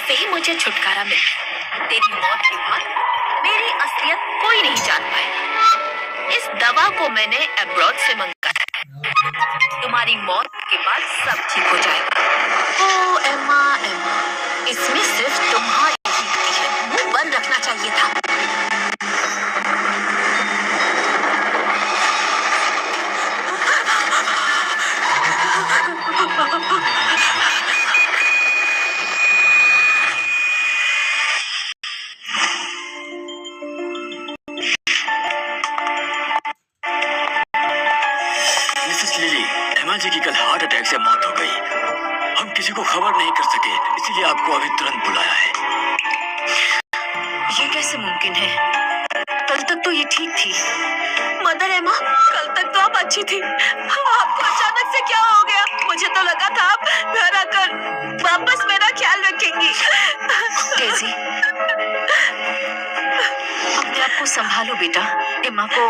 से ही मुझे छुटकारा मिला। तेरी मौत के बाद मेरी असलियत कोई नहीं जान पाएगा। इस दवा को मैंने अब्रॉड से मंगाया है। तुम्हारी मौत के बाद सब ठीक हो जाएगा। ओ एम्मा, एम्मा, इसमें सिर्फ तुम्हारी ही गलती है। मुंह बंद रखना चाहिए था। जी की कल हार्ट अटैक से मौत हो गई। हम किसी को खबर नहीं कर सके, इसीलिए आपको अभी तुरंत बुलाया है। ये कैसे मुमकिन है? कल तक तो ये ठीक थी। मदर एमा, कल तक तो आप अच्छी थी। आपको अचानक से क्या हो गया? मुझे तो लगा था आप घर आकर वापस मेरा ख्याल रखेंगी। डेज़ी, अपने आप को संभालो बेटा। एमा को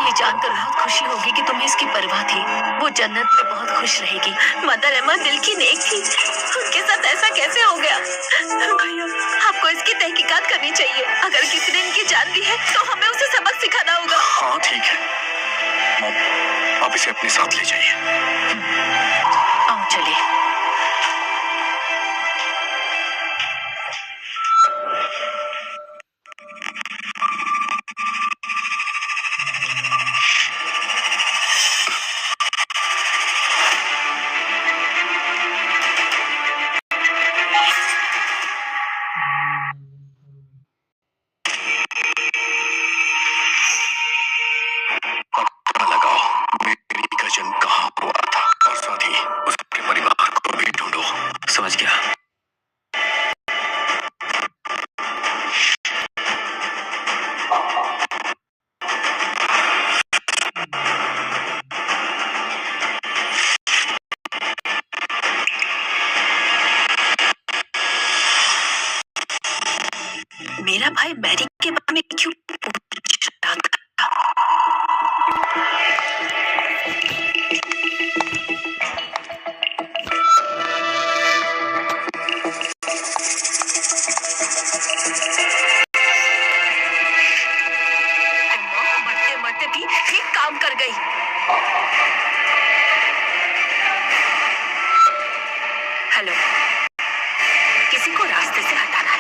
ये जानकर बहुत खुशी होगी कि तुम्हें इसकी परवाह थी। वो जन्नत में बहुत खुश रहेगी। मदर एमा दिल की नेक थी, उनके साथ ऐसा कैसे हो गया? भैया, आपको इसकी तहकीकात करनी चाहिए। अगर किसी ने इनकी जान दी है तो हमें उसे सबक सिखाना होगा। हाँ ठीक है मॉम, आप इसे अपने साथ ले जाइए। आओ चलिए। मेरा भाई बैरी के बारे में क्यों पूछ रहा था? मरते मरते भी ठीक काम कर गई। हेलो, किसी को रास्ते से हटाना है।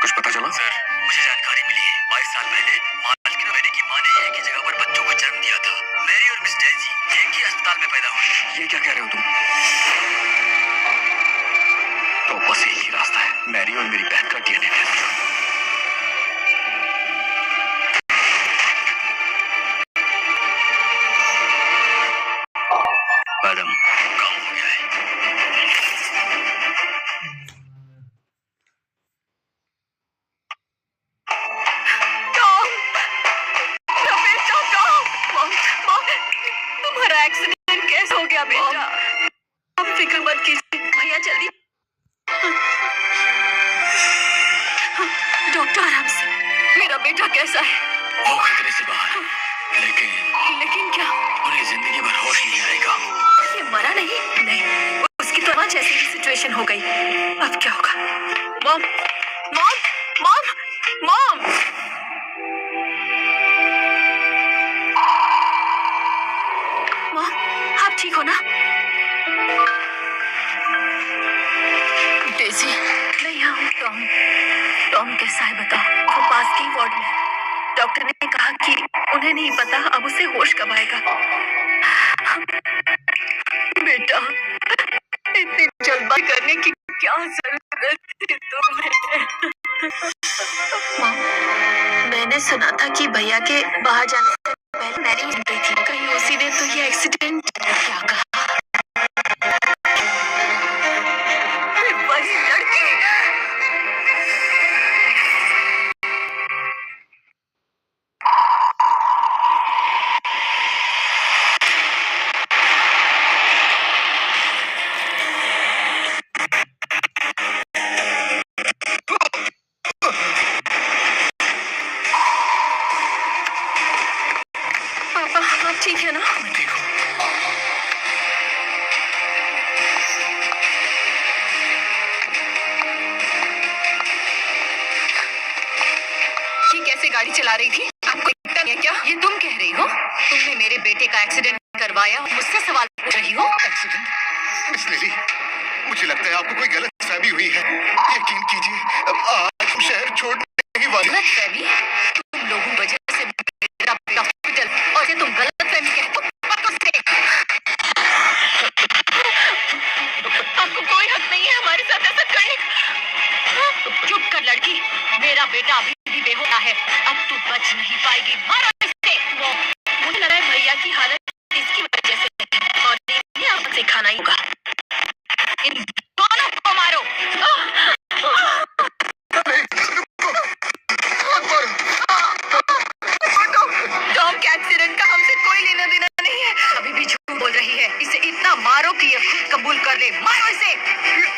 कुछ पता चला? सर, मुझे जानकारी मिली है 22 साल पहले मालकिन मैरी की मां ने एक ही जगह पर बच्चों को जन्म दिया था। मैरी और मिस डेजी एक ही अस्पताल में पैदा हुई। ये क्या कह रहे हो तुम? तो बस एक ही रास्ता है, मैरी और मेरी बहन का डीएनए टेस्ट। मैडम, काम हो गया है। तुम्हारा एक्सीडेंट कैसे हो गया बेटा? आप फिक्र मत कीजिए, भैया जल्दी। डॉक्टर आराम से। मेरा बेटा कैसा है? वो खतरे से बाहर, लेकिन क्या? उन्हें जिंदगी भर होश नहीं आएगा। ये मरा नहीं? नहीं, उसकी तो आज ऐसी सिचुएशन हो गई। अब क्या होगा? Mom, mom, mom, mom. Mom, आप ठीक हो ना? डेज़ी, मैं यहाँ हूँ। टॉम कैसा है बताओ? वो पास के वार्ड में है। डॉक्टर ने कहा कि उन्हें नहीं पता अब उसे होश कब आएगा। बेटा, इतनी जल्दबाजी करने की क्या जरूरत थी तुम्हें? माँ, मैंने सुना था कि भैया के बाहर जाने से पहले मैरी हो गई थी। कहीं उसी ने तो ये एक्सीडेंट क्या कहा? वही लड़की। पापा, आप ठीक है ना? ठीक हो? से गाड़ी चला रही थी? आपको दिखता नहीं है क्या? ये तुम कह रही हो? तुमने मेरे बेटे का एक्सीडेंट करवाया, मुझसे सवाल पूछ रही हो? एक्सीडेंट? मिस लिली, मुझे लगता है आपको कोई गलतफहमी हुई है। यकीन कीजिए, आज हम शहर छोड़ने ही वाले। गलतफहमी? तुम लोगों की वजह से मेरा बेटा हॉस्पिटल, और ये तुम गलतफहमी कहते हो? आपको कोई हक नहीं है हमारे साथ ऐसा करने का। चुप कर लड़की, मेरा बेटा अभी भी बेहोश है, अब तू बच नहीं पाएगी। मारो इसे। मुझे लग रहा है भैया की हालत इसकी वजह से है, और इन्हें अब सिखाना ही होगा। इन दोनों को मारो। टॉम के एक्सीडेंट का हमसे कोई लेना देना नहीं है। अभी भी झूठ बोल रही है। इसे इतना मारो कि ये खुद कबूल कर ले। मारो इसे। नहीं,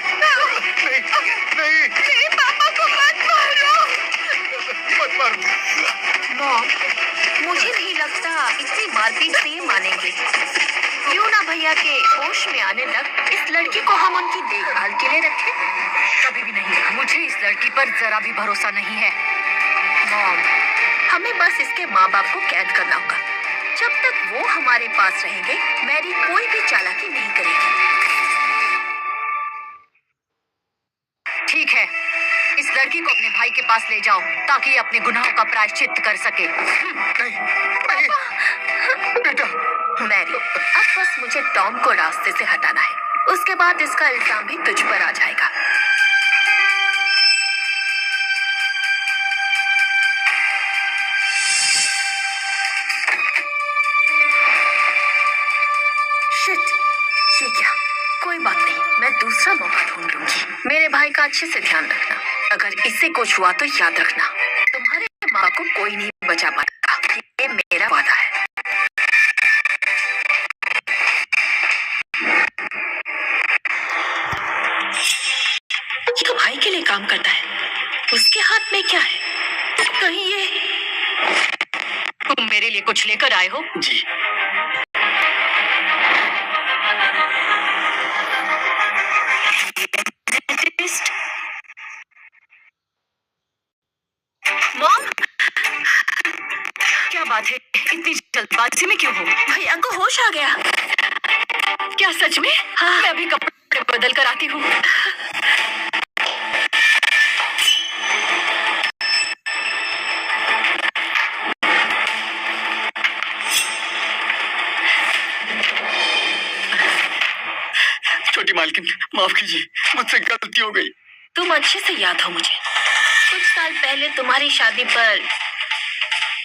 नहीं, मेरे पापा को मत मारो। मत मारो। मॉम, मुझे नहीं लगता इतनी मारपीट से ये मानेंगे। क्यों ना भैया के होश में आने तक इस लड़की को हम उनकी देखभाल के लिए रखें? कभी भी नहीं। मुझे इस लड़की पर जरा भी भरोसा नहीं है। मॉम, हमें बस इसके माँ बाप को कैद करना होगा। जब तक वो हमारे पास रहेंगे, मैरी कोई भी चालाकी नहीं करेगी। ठीक है, इस लड़की को अपने भाई के पास ले जाओ ताकि ये अपने गुनाहों का प्रायश्चित कर सके। नहीं, नहीं, बेटा। मैरी, अब बस मुझे टॉम को रास्ते से हटाना है। उसके बाद इसका इल्जाम भी तुझ पर आ जाएगा। शिट, ये क्या? कोई बात नहीं, मैं दूसरा मौका ढूंढ लूंगी। मेरे भाई का अच्छे से ध्यान रखना। अगर इससे कुछ हुआ तो याद रखना, तुम्हारे माँ को कोई नहीं बचा पाएगा। ये मेरा वादा है। ये तो भाई के लिए काम करता है। उसके हाथ में क्या है? कहीं ये तुम मेरे लिए कुछ लेकर आए हो? जी। मॉम, क्या बात है? इतनी जल्दबाजी में क्यों हो? भैया को होश आ गया क्या सच में? हाँ, मैं अभी कपड़े बदल कर आती हूँ। छोटी मालकिन, माफ कीजिए, मुझसे गलती हो गई। तुम अच्छे से याद हो मुझे। कुछ साल पहले तुम्हारी शादी पर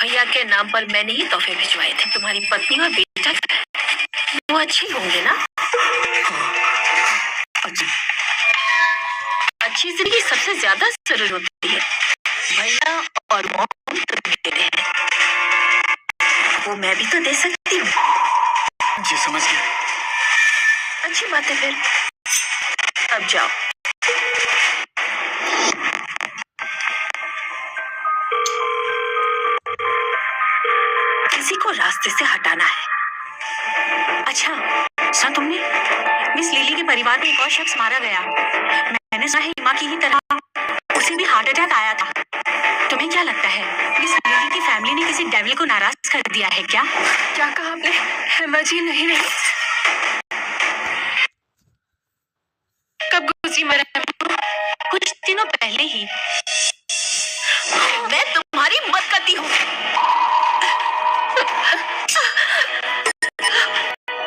भैया के नाम पर मैंने ही तोहफे भिजवाए थे। तुम्हारी पत्नी और बेटा वो अच्छे होंगे ना? अच्छी जिंदगी सबसे ज्यादा जरूरी होती है। भैया और मॉम तो देते हैं, वो मैं भी तो दे सकती हूँ। जी समझ गया। अच्छी बात है फिर, अब जाओ। किसी को रास्ते से हटाना है। अच्छा, सुना तुमने? मिस लिली के परिवार में एक और शख्स मारा गया। मैंने सुना है माँ की ही तरह उसे भी हार्ट अटैक आया था। तुम्हें क्या लगता है मिस लिली की फैमिली ने किसी डेविल को नाराज कर दिया है क्या? क्या कहा आपने? हेमा जी, नहीं नहीं। कब गुजरी मरहम? कुछ दिनों पहले ही। मैं तुम्हारी मदद करती हूँ।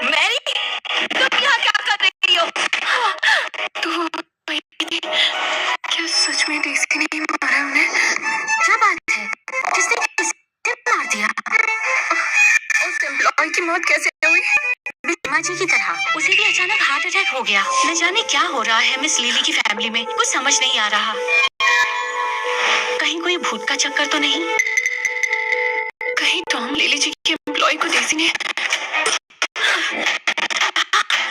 मैरी, तुम यहाँ क्या कर रही हो? तो क्या सच में डेज़ी ने मारा उन्हें? क्या बात है? किसने किसे मार दिया? उस एम्प्लॉय की मौत कैसे हुई? बीमा जी की तरह उसे भी अचानक हार्ट अटैक हो गया। न जाने क्या हो रहा है मिस लिली की फैमिली में, कुछ समझ नहीं आ रहा। कहीं कोई भूत का चक्कर तो नहीं? कहीं टॉम लिली जी के एम्प्लॉय को डेज़ी ने...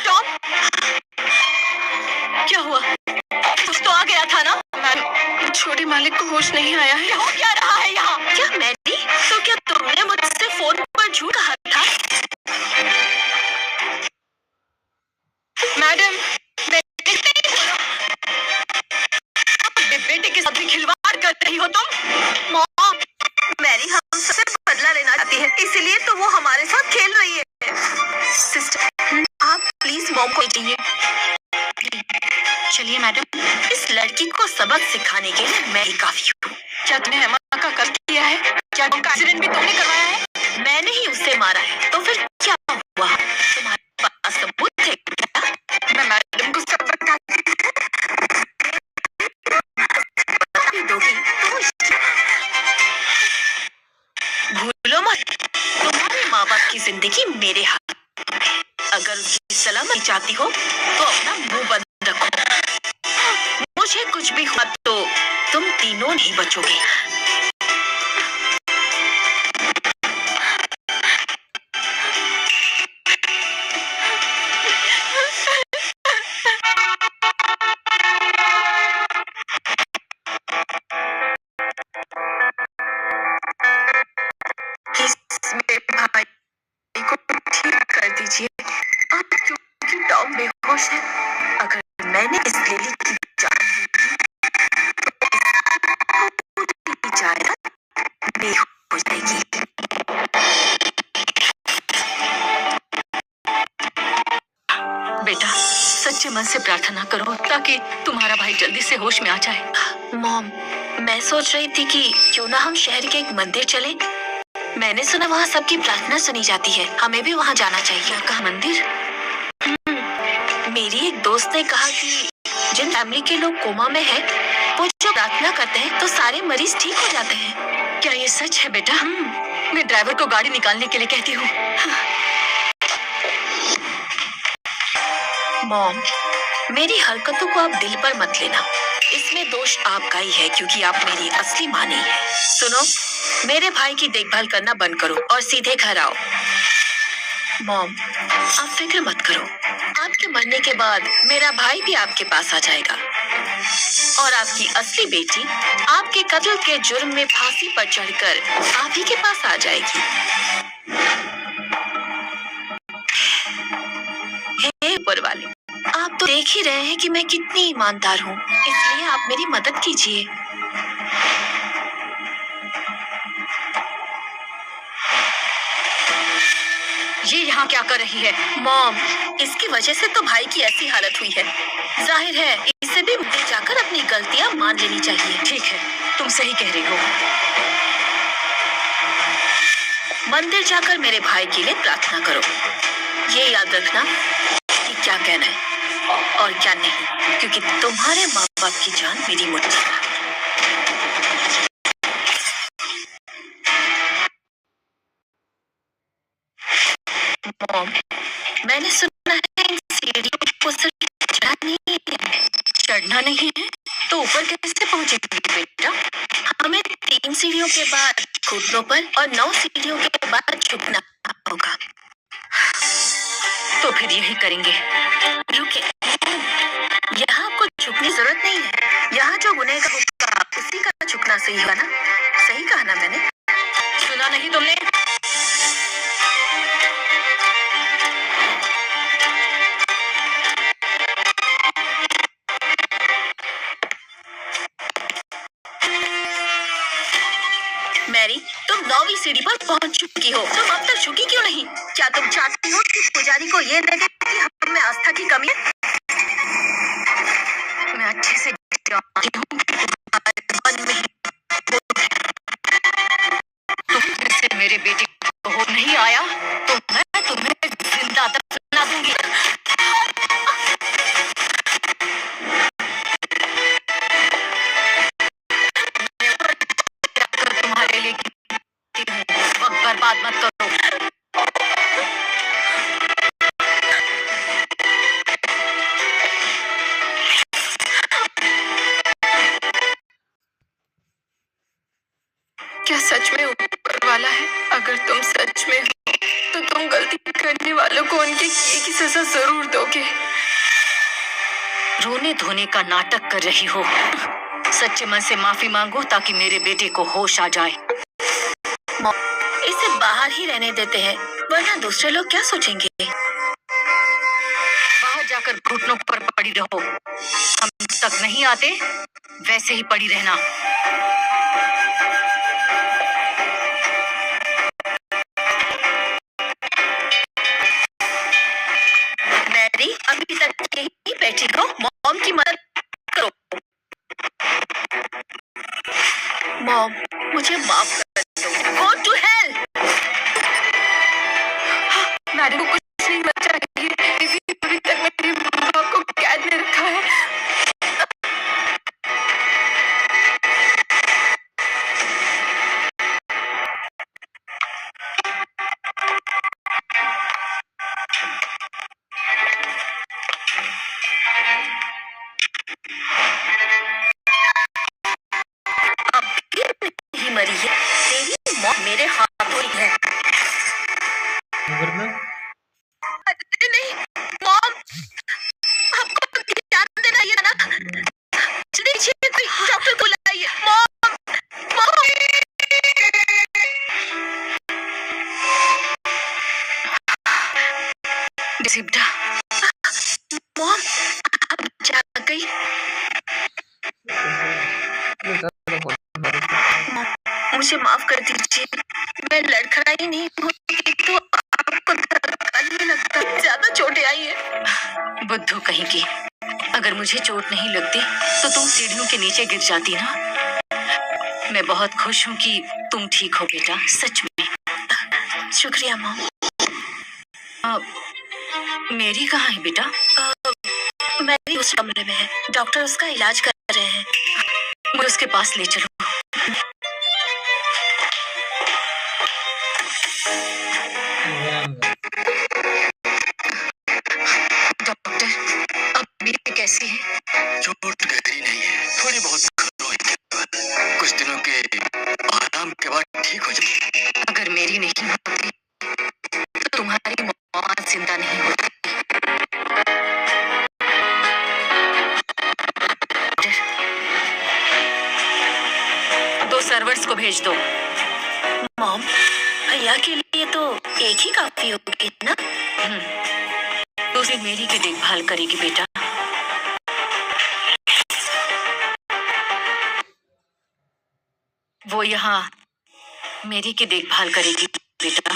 टॉम, क्या हुआ? कुछ तो आ गया था ना? छोटे मालिक को होश नहीं आया है। हो क्या रहा है यहाँ? क्या मैरी? तो क्या तुमने मुझसे फोन पर झूठ कहा था? मैडम, बेटे के साथ भी खिलवाड़ कर रही हो तुम। मॉम, सबक सिखाने के लिए मैं ही काफी हूँ। क्या तुमने हेमा का कत्ल किया है? क्या उनका एक्सीडेंट भी तुमने करवाया है? मैंने ही उसे मारा है, तो फिर क्या हुआ? तुम्हारे पास सबूत थे क्या? मैं मैडम को सब बता दोगी तो भूलो मत, तुम्हारे माँ बाप की जिंदगी मेरे हाथ में है। अगर उसकी सलामती चाहती हो तो अपना मुंह बंद रखो। मुझे कुछ भी हुआ तो तुम तीनों नहीं बचोगे। मेरे भाई को ठीक कर दीजिए। अब क्योंकि टॉम बेहोश है, अगर मैंने इस लिली की जान ली तो जायदाद मेरी हो जाएगी। बेटा, सच्चे मन से प्रार्थना करो ताकि तुम्हारा भाई जल्दी से होश में आ जाए। मॉम, मैं सोच रही थी कि क्यों ना हम शहर के एक मंदिर चले। मैंने सुना वहाँ सबकी प्रार्थना सुनी जाती है, हमें भी वहाँ जाना चाहिए। क्या कहा? मंदिर? मेरी एक दोस्त ने कहा कि जिन फैमिली के लोग कोमा में हैं, वो जो प्रार्थना करते हैं तो सारे मरीज ठीक हो जाते हैं। क्या ये सच है बेटा? मैं ड्राइवर को गाड़ी निकालने के लिए कहती हूँ। मॉम, मेरी हरकतों को आप दिल पर मत लेना। इसमें दोष आपका ही है क्योंकि आप मेरी असली माँ नहीं है। सुनो, मेरे भाई की देखभाल करना बंद करो और सीधे घर आओ। मॉम, आप फिक्र मत करो, आपके मरने के बाद मेरा भाई भी आपके पास आ जाएगा और आपकी असली बेटी आपके कत्ल के जुर्म में फांसी पर चढ़कर आप ही के पास आ जाएगी। हे ऊपर वाले, आप तो देख ही रहे हैं कि मैं कितनी ईमानदार हूँ, इसलिए आप मेरी मदद कीजिए। ये यहाँ क्या कर रही है? मॉम, इसकी वजह से तो भाई की ऐसी हालत हुई है। जाहिर है इसे भी मंदिर जाकर अपनी गलतियाँ मान लेनी चाहिए। ठीक है, तुम सही कह रही हो। मंदिर जाकर मेरे भाई के लिए प्रार्थना करो। ये याद रखना कि क्या कहना है और क्या नहीं, क्योंकि तुम्हारे माँ बाप की जान मेरी मुट्ठी में। मॉम, मैंने सुना है इन सीढ़ियों को सिर्फ चढ़ना नहीं है तो ऊपर कैसे पहुंचेगी बेटा? हमें 3 सीढ़ियों के बाद घुटनों पर और 9 सीढ़ियों के बाद झुकना होगा। तो फिर यही करेंगे। रुके, यहाँ आपको झुकने की जरूरत नहीं है। यहाँ जो गुनहगार होगा उसी का झुकना सही होगा ना? सही कहा ना मैंने? सुना नहीं तुमने? मैरी, तुम 9वीं सीढ़ी पर पहुंच चुकी हो। तुम अब तक झुकी क्यों नहीं? क्या तुम चाहती हो कि पुजारी को ये लगे कि हम में आस्था की कमी है? मैं अच्छे से जानती हूँ कि तुम्हारे मन में तुम जैसे मेरे बेटे को हो नहीं आया तो मैं तुम्हें जिंदा दफना दूंगी। तुम्हारे लिए वक्त बर्बाद मत करो। क्या सच में ऊपर वाला है? अगर तुम सच में हो तो तुम गलती करने वालों को उनके किए की सजा जरूर दोगे। रोने धोने का नाटक कर रही हो। सच्चे मन से माफी मांगो ताकि मेरे बेटे को होश आ जाए। इसे बाहर ही रहने देते हैं, वरना दूसरे लोग क्या सोचेंगे? बाहर जाकर घुटनों पर पड़ी रहो। हम तक नहीं आते वैसे ही पड़ी रहना। मैरी, अभी तक यही बैठी हो? मॉम की मदद करो। मेरे हाथों ही है। वरना अरे नहीं मॉम, आपको ध्यान देना है ना। जल्दी कोई डॉक्टर बुलाइए। Mom mom. जिब्रा, मॉम आप जाग गई। मुझे माफ कर दीजिए, मैं लड़खड़ाई नहीं होती तो आपको धक्का नहीं लगता। ज्यादा चोटें आई है। बुद्धू कहीं की, अगर मुझे चोट नहीं लगती तो तुम सीढ़ियों के नीचे गिर जाती ना। मैं बहुत खुश हूँ कि तुम ठीक हो बेटा, सच में। शुक्रिया मॉम। मेरी कहाँ है बेटा? मेरी उस कमरे में है, डॉक्टर उसका इलाज कर रहे हैं। मुझे उसके पास ले चलो। डॉक्टर, अब ये कैसी है? चोट गहरी नहीं है, थोड़ी बहुत खरोंच केवल। कुछ दिनों के आराम के बाद ठीक हो जाएगी। अगर मेरी नहीं होती तो तुम्हारी मौत जिंदा नहीं होती। दो सर्वर्स को भेज दो। मॉम, भैया के लिए तो एक ही काफी होगी ना। दूसरी मेरी की देखभाल करेगी बेटा। वो यहाँ मेरी की देखभाल करेगी बेटा।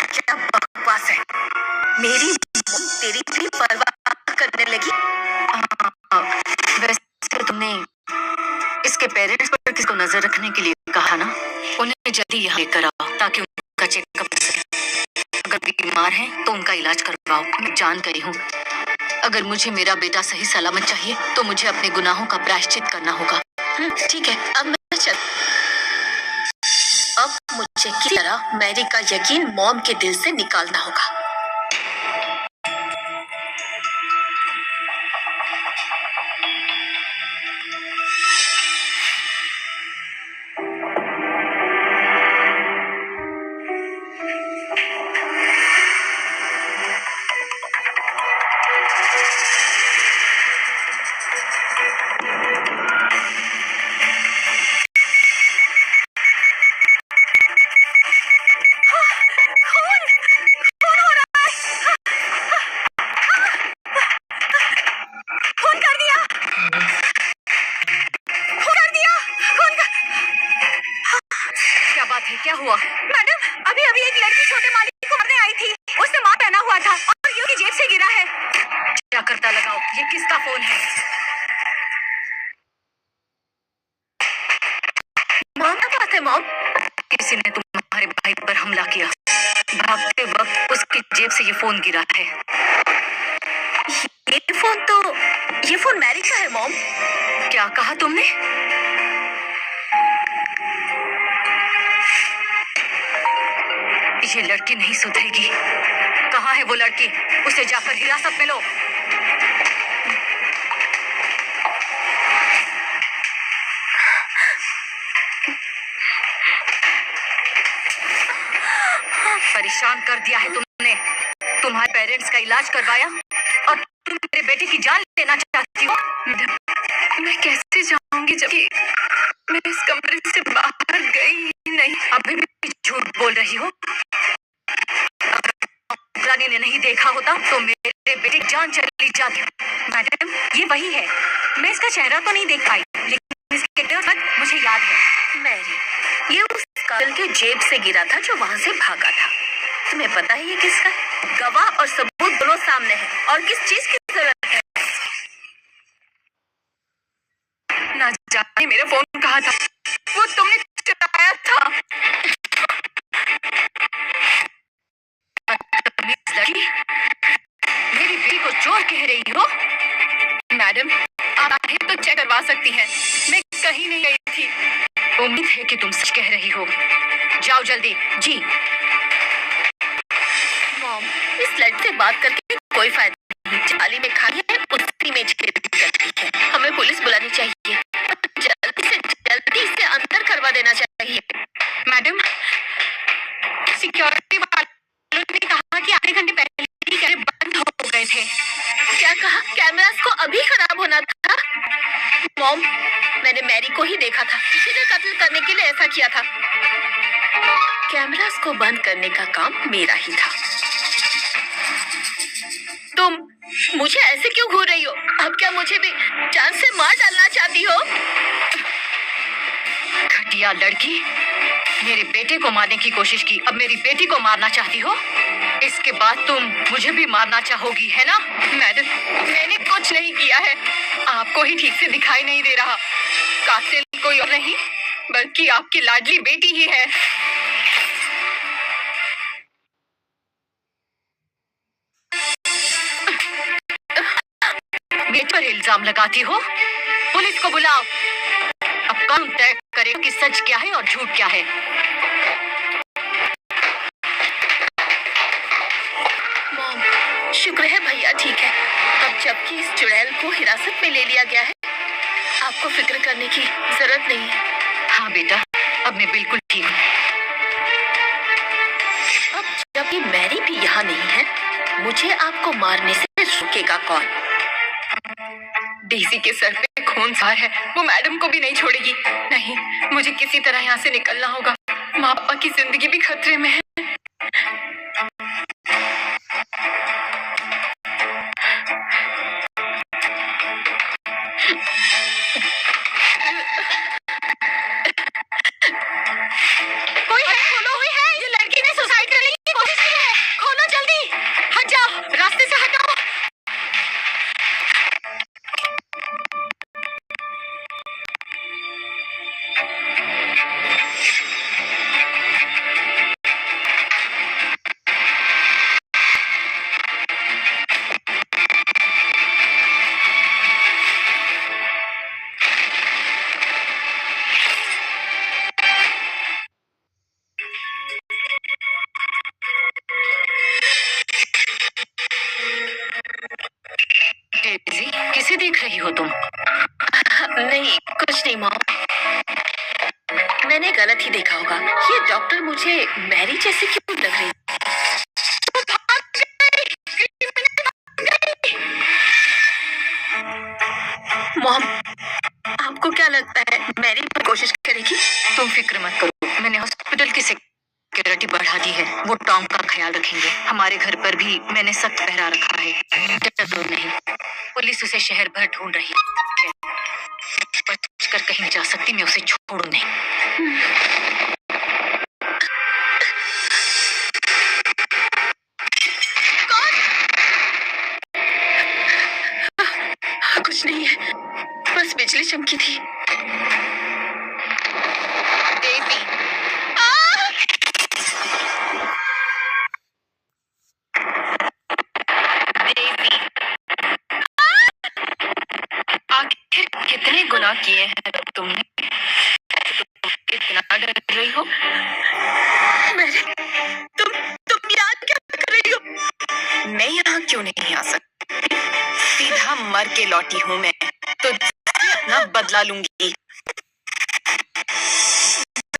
क्या बकवास है। मेरी मॉम तेरी भी परवाह करने लगी। वैसे तुमने इसके पेरेंट्स पर किसको नजर रखने के लिए कहा ना? उन्हें जल्दी यहाँ लेकर आओ ताकि उनका चेकअप हो सके। अगर बीमार हैं तो उनका इलाज करवाओ। मैं जान गई हूँ, अगर मुझे मेरा बेटा सही सलामत चाहिए तो मुझे अपने गुनाहों का प्रायश्चित करना होगा। ठीक है, अब मैं चल। अब मुझे किसी तरह मैरी का यकीन मॉम के दिल से निकालना होगा। क्या हुआ? मैडम, अभी अभी एक लड़की छोटे मालिक को मारने आई थी। उसने मार पहना हुआ था और यूं की जेब से गिरा है। क्या करता लगाओ, ये किसका फोन है? मॉम क्या बात है मॉम? किसी ने तुम्हारे भाई पर हमला किया। भागते वक्त उसकी जेब से ये फोन गिरा है। ये फोन मैरी का है मॉम। क्या कहा तुमने? ये लड़की नहीं सुधरेगी। कहाँ है वो लड़की? उसे जाकर हिरासत में लो। परेशान कर दिया है तुमने। तुम्हारे पेरेंट्स का इलाज करवाया और तुम मेरे बेटे की जान लेना चाहती हो। मैं कैसे जाऊंगी जबकि मैं इस कमरे से बाहर गई ही नहीं। अभी भी झूठ बोल रही हो। रानी ने नहीं देखा होता तो मेरे बेटे की जान चली जाती। मैडम, ये वही है। मैं इसका चेहरा तो नहीं देख पाई लेकिन इसके तक मुझे याद है। मैरी, ये उस काजल के जेब से गिरा था जो वहाँ से भागा था। तुम्हें पता है ये किसका है? गवाह और सबूत दोनों सामने हैं। और किस चीज की जरूरत है? ना जाने मेरा फोन कहाँ था। वो तुमने चुराया था। मेरी बेटी को चोर कह रही हो? मैडम, आप आए तो चेक करवा सकती हैं। मैं कहीं नहीं गई थी। उम्मीद है कि तुम सच कह रही हो। जाओ जल्दी। जी मॉम, इस लड़की से बात करके कोई फायदा नहीं। थाली में खाई है उसी में छेद करती है। हमें पुलिस बुलानी चाहिए। जल्दी से जल्दी इसे अंदर करवा देना चाहिए। मैडम, मॉम, मैंने मैरी को ही देखा था। किसी ने कत्ल करने के लिए ऐसा किया था। कैमरास को बंद करने का काम मेरा ही था। तुम मुझे ऐसे क्यों घूर रही हो? अब क्या मुझे भी जान से मार डालना चाहती हो? घटिया लड़की, मेरे बेटे को मारने की कोशिश की, अब मेरी बेटी को मारना चाहती हो? इसके बाद तुम मुझे भी मारना चाहोगी, है ना? मैडम, मैंने कुछ नहीं किया है। आपको ही ठीक से दिखाई नहीं दे रहा। कातिल कोई और नहीं बल्कि आपकी लाडली बेटी ही है। बेटे पर इल्जाम लगाती हो? पुलिस को बुलाओ। अब कानून तय करे कि सच क्या है और झूठ क्या है। मॉम, शुक्र है भैया ठीक है। अब जबकि इस चुड़ैल को हिरासत में ले लिया गया है, आपको फिक्र करने की जरूरत नहीं है। हाँ बेटा, अब मैं बिल्कुल ठीक हूँ। अब जबकि मैरी भी यहाँ नहीं है, मुझे आपको मारने से रोकेगा कौन? डेज़ी के सर पे खून सवार है, वो मैडम को भी नहीं छोड़ेगी। नहीं, मुझे किसी तरह यहाँ से निकलना होगा। माँ पापा की जिंदगी भी खतरे में है। कोई है? खोलो, हुई है। ये लड़की ने सुसाइड करने की कोशिश की है। खोलो जल्दी। हट जाओ, रास्ते से हटाओ। डेज़ी, किसे देख रही हो तुम? नहीं, कुछ नहीं मॉम। मैंने गलत ही देखा होगा। ये डॉक्टर मुझे मैरी जैसी क्यों लग रही? मॉम, आपको क्या लगता है मैरी पर कोशिश करेगी? तुम फिक्र मत करो, मैंने हॉस्पिटल की सिक्योरिटी बढ़ा दी है। वो टॉम का ख्याल रखेंगे। हमारे घर पर भी मैंने सख्त पहरा रखा है। डर तो नहीं, पुलिस उसे शहर भर ढूंढ रही है। बचकर कहीं नहीं जा सकती, मैं उसे छोड़ू नहीं। कुछ नहीं है, बस बिजली चमकी थी। डेज़ी, डेज़ी, आखिर कितने गुनाह किए हैं तुमने? इतना डर रही हो? मैरी, तुम यहाँ क्या कर रही हो? मैं यहाँ क्यों नहीं आ सकती? सीधा मर के लौटी हूँ मैं, तो अपना बदला लूंगी।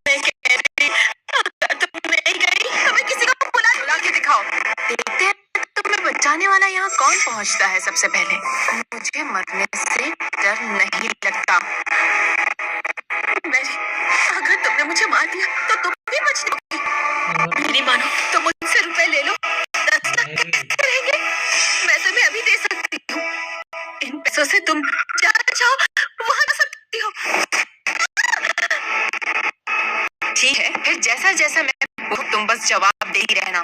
मैं कह रही, अगर तुम नहीं गई तो मैं किसी को बुला के दिखाओ। देखते हैं तुम्हें बचाने वाला यहाँ कौन पहुँचता है सबसे पहले। मुझे मरने से डर नहीं लगता। मैरी, अगर तुमने मुझे मार दिया तो तुम भी बच जाओगी। मेरी मानो तो मुझसे रुपए ले लो, 10 लाख कैसे रहेंगे? मैं तुम्हें अभी दे सकती हूँ। इन पैसों से तुम जहाँ चाहो वहाँ जा सकती हो। ठीक है, फिर जैसा जैसा मैं तुम बस जवाब दे ही रहना।